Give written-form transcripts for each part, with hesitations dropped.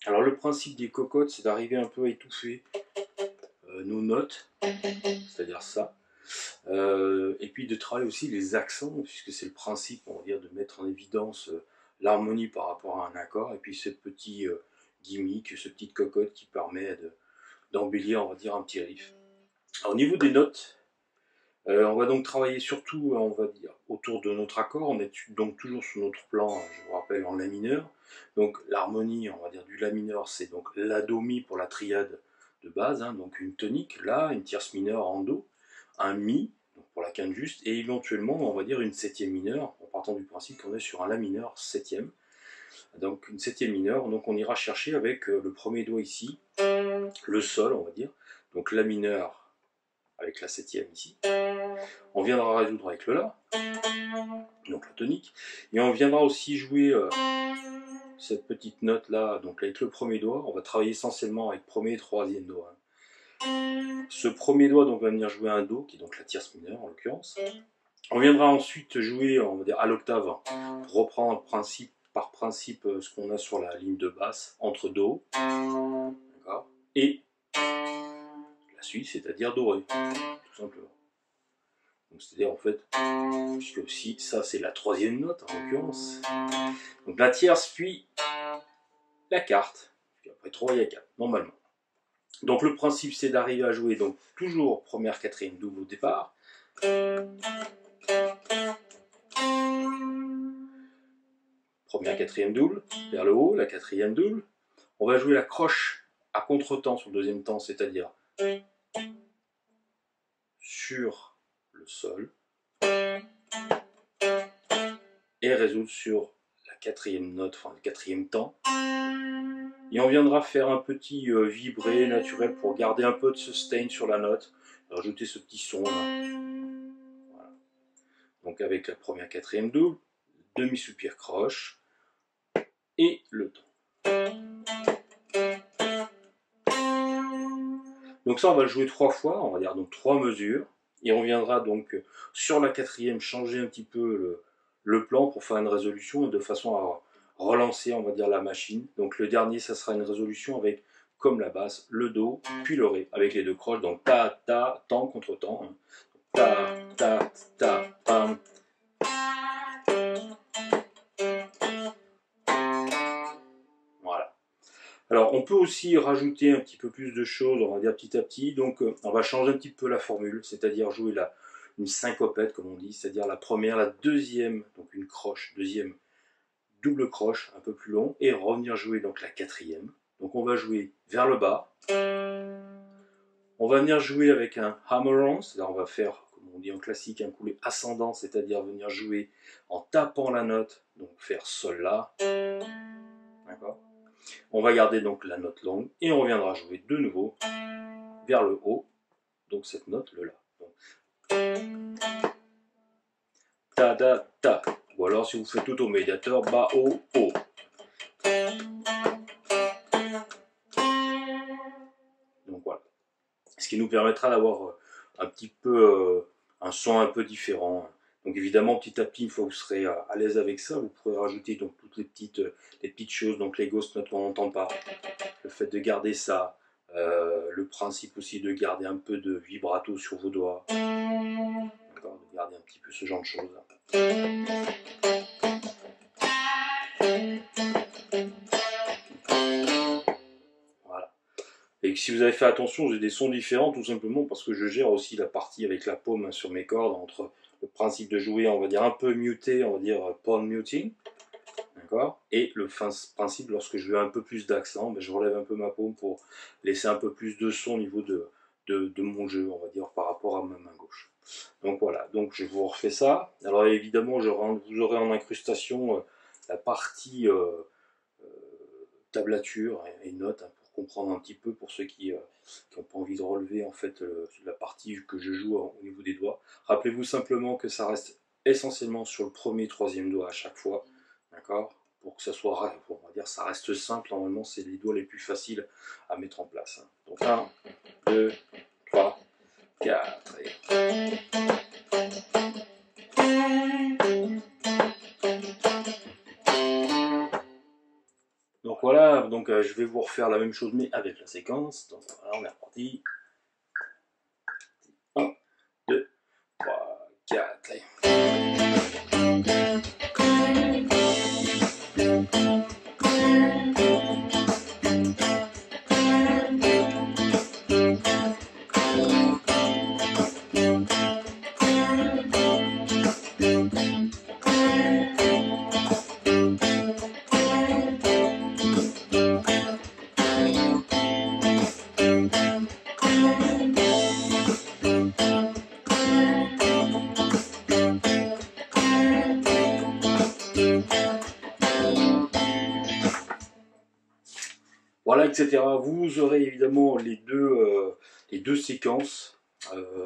Alors le principe des cocottes, c'est d'arriver un peu à étouffer nos notes, c'est-à-dire ça. Et puis de travailler aussi les accents, puisque c'est le principe, on va dire, de mettre en évidence l'harmonie par rapport à un accord, et puis ce petit gimmick, ce petite cocotte qui permet d'embellir, on va dire, un petit riff. Alors, au niveau des notes, on va donc travailler surtout, on va dire, autour de notre accord. On est donc toujours sur notre plan, je vous rappelle, en La mineur. Donc l'harmonie, on va dire, du La mineur, c'est donc La Do Mi pour la triade de base, hein, donc une tonique, La, une tierce mineure en Do, un Mi, donc pour la quinte juste, et éventuellement, on va dire une septième mineure, en partant du principe qu'on est sur un La mineur septième. Donc une septième mineure, donc on ira chercher avec le premier doigt ici, le Sol, on va dire, donc La mineur avec la septième ici. On viendra résoudre avec le La, donc la tonique, et on viendra aussi jouer cette petite note là, donc avec le premier doigt. On va travailler essentiellement avec premier et troisième doigt. Ce premier doigt donc va venir jouer un Do, qui est donc la tierce mineure en l'occurrence. On viendra ensuite jouer, on va dire, à l'octave, pour reprendre par principe ce qu'on a sur la ligne de basse, entre Do, et la suite, c'est-à-dire Do Ré, tout simplement. C'est-à-dire en fait, puisque si ça c'est la troisième note en l'occurrence, donc la tierce puis la quarte, puis après 3 il y a 4 normalement. Donc le principe c'est d'arriver à jouer donc toujours première, quatrième double au départ. Première, quatrième double, vers le haut, la quatrième double. On va jouer la croche à contre-temps sur le deuxième temps, c'est-à-dire sur le Sol, et résoudre sur la quatrième note, enfin le quatrième temps. Et on viendra faire un petit vibré naturel pour garder un peu de sustain sur la note, rajouter ce petit son là. Voilà. Donc avec la première, quatrième double, demi-soupir croche et le ton. Donc ça on va le jouer 3 fois, on va dire donc 3 mesures, et on viendra donc sur la quatrième changer un petit peu le plan pour faire une résolution de façon à relancer, on va dire, la machine. Donc le dernier, ça sera une résolution avec, comme la basse, le Do, puis le Ré, avec les deux croches, donc ta, ta, temps contre temps. Hein. Ta, ta, ta, pam. Voilà. Alors on peut aussi rajouter un petit peu plus de choses, on va dire petit à petit, donc on va changer un petit peu la formule, c'est-à-dire jouer une syncopette, comme on dit, c'est-à-dire la première, la deuxième, donc une croche, deuxième, double croche un peu plus long, et revenir jouer donc la quatrième. Donc on va jouer vers le bas. On va venir jouer avec un hammer-on, c'est-à-dire on va faire, comme on dit en classique, un couplet ascendant, c'est-à-dire venir jouer en tapant la note, donc faire Sol-La. D'accord. On va garder donc la note longue, et on viendra jouer de nouveau vers le haut, donc cette note, le La. Donc, ta, da, ta. Ou alors si vous faites tout au médiateur, bas, haut, haut. Donc voilà. Ce qui nous permettra d'avoir un petit peu un son un peu différent. Donc évidemment, petit à petit, une fois que vous serez à l'aise avec ça, vous pourrez rajouter donc toutes les petites choses, donc les ghost notes qu'on n'entend pas, le fait de garder ça, le principe aussi de garder un peu de vibrato sur vos doigts, de garder un petit peu ce genre de choses. Voilà. Et si vous avez fait attention, j'ai des sons différents tout simplement parce que je gère aussi la partie avec la paume sur mes cordes entre le principe de jouer, on va dire un peu muté, on va dire palm muting, d'accord, et le principe lorsque je veux un peu plus d'accent, ben je relève un peu ma paume pour laisser un peu plus de son au niveau de mon jeu, on va dire par rapport à ma main gauche. Donc voilà, donc je vous refais ça. Alors évidemment, vous aurez en incrustation la partie tablature et notes, hein, pour comprendre un petit peu pour ceux qui n'ont pas envie de relever en fait la partie que je joue au niveau des doigts. Rappelez-vous simplement que ça reste essentiellement sur le premier, troisième doigt à chaque fois, d'accord, pour que ça soit, on va dire, ça reste simple. Normalement, c'est les doigts les plus faciles à mettre en place. Hein. Donc 1, 2, 3, 4 et... Donc voilà, donc je vais vous refaire la même chose mais avec la séquence. Donc voilà, on est reparti. 1, 2, 3, 4. Voilà, etc. Vous aurez évidemment les deux séquences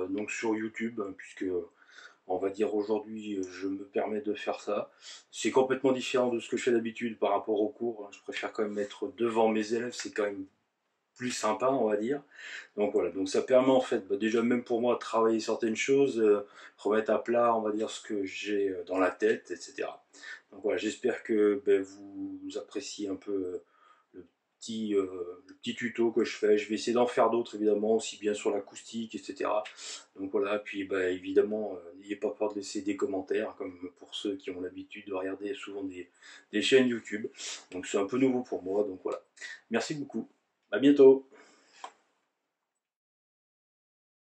donc sur YouTube, puisque on va dire aujourd'hui je me permets de faire ça. C'est complètement différent de ce que je fais d'habitude par rapport au cours. Je préfère quand même être devant mes élèves, c'est quand même plus sympa, on va dire. Donc voilà, donc ça permet en fait déjà même pour moi de travailler certaines choses, remettre à plat, on va dire, ce que j'ai dans la tête, etc. Donc voilà, j'espère que vous appréciez un peu le petit tuto que je fais. Je vais essayer d'en faire d'autres évidemment, aussi bien sur l'acoustique, etc. Donc voilà, puis évidemment, n'ayez pas peur de laisser des commentaires, comme pour ceux qui ont l'habitude de regarder souvent des chaînes YouTube. Donc c'est un peu nouveau pour moi, donc voilà. Merci beaucoup. À bientôt.